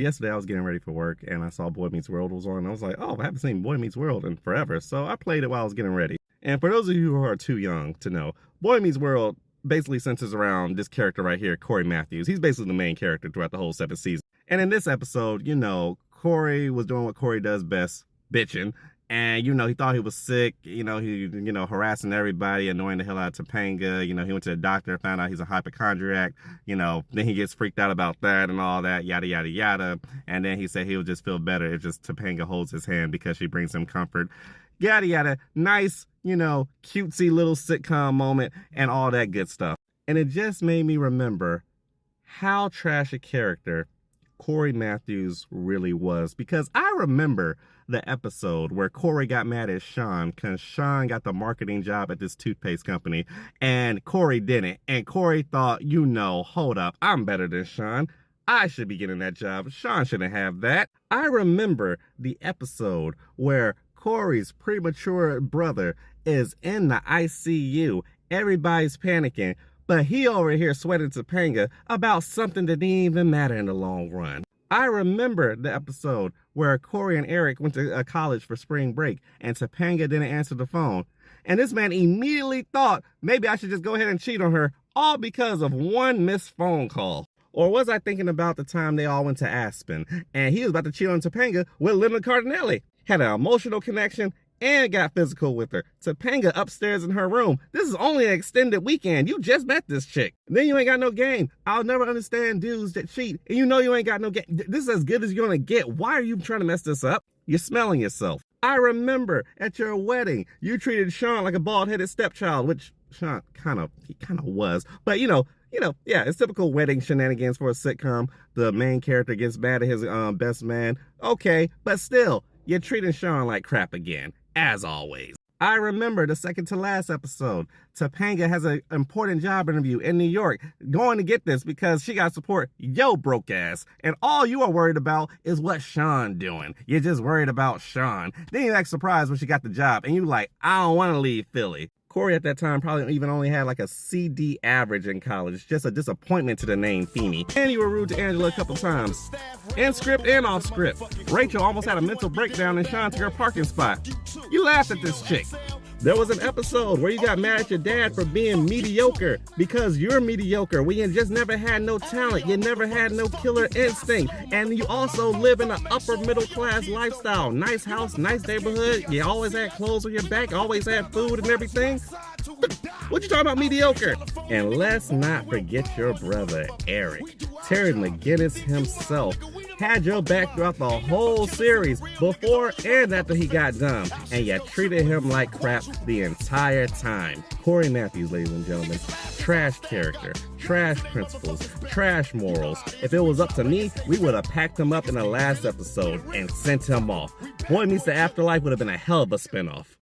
Yesterday I was getting ready for work and I saw Boy Meets World was on. And I was like, oh, I haven't seen Boy Meets World in forever. So I played it while I was getting ready. And for those of you who are too young to know, Boy Meets World basically centers around this character right here, Cory Matthews. He's basically the main character throughout the whole 7th season. And in this episode, Cory was doing what Cory does best, bitching. And, he thought he was sick, he harassing everybody, annoying the hell out of Topanga. He went to the doctor, found out he's a hypochondriac, then he gets freaked out about that and all that, yada, yada, yada. And then he said he would just feel better if just Topanga holds his hand because she brings him comfort. Yada, yada. Nice, cutesy little sitcom moment and all that good stuff. And it just made me remember how trash a character Cory Matthews really was, because I remember the episode where Cory got mad at Sean because Sean got the marketing job at this toothpaste company and Cory didn't. And Cory thought, hold up, I'm better than Sean. I should be getting that job. Sean shouldn't have that. I remember the episode where Cory's premature brother is in the ICU. Everybody's panicking, but he over here sweating Topanga about something that didn't even matter in the long run. I remember the episode where Cory and Eric went to college for spring break and Topanga didn't answer the phone. And this man immediately thought maybe I should just go ahead and cheat on her, all because of one missed phone call. Or was I thinking about the time they all went to Aspen and he was about to cheat on Topanga with Linda Cardinelli? Had an emotional connection and got physical with her. Topanga upstairs in her room. This is only an extended weekend. You just met this chick. Then you ain't got no game. I'll never understand dudes that cheat. And you ain't got no game. This is as good as you're gonna get. Why are you trying to mess this up? You're smelling yourself. I remember at your wedding, you treated Sean like a bald-headed stepchild, which Sean kind of was. But yeah, it's typical wedding shenanigans for a sitcom. The main character gets mad at his best man. Okay, but still, you're treating Sean like crap again. As always. I remember the second to last episode. Topanga has an important job interview in New York, going to get this because she got support yo broke ass. And all you are worried about is what Sean doing. You're just worried about Sean. Then you act surprised when she got the job and you like, I don't want to leave Philly. Cory at that time probably even only had like a CD average in college. Just a disappointment to the name Feeny. And you were rude to Angela a couple times. In script and off script. Rachel almost had a mental breakdown and Sean took her parking spot. You laughed at this chick. There was an episode where you got mad at your dad for being mediocre because you're mediocre. When you just never had no talent. You never had no killer instinct. And you also live in an upper middle class lifestyle. Nice house, nice neighborhood. You always had clothes on your back. Always had food and everything. What you talking about mediocre? And let's not forget your brother, Eric. Terry McGinnis himself had your back throughout the whole series before and after he got dumb, and you treated him like crap the entire time. Cory Matthews, ladies and gentlemen, trash character, trash principles, trash morals. If it was up to me, we would have packed him up in the last episode and sent him off. Boy Meets the Afterlife would have been a hell of a spinoff.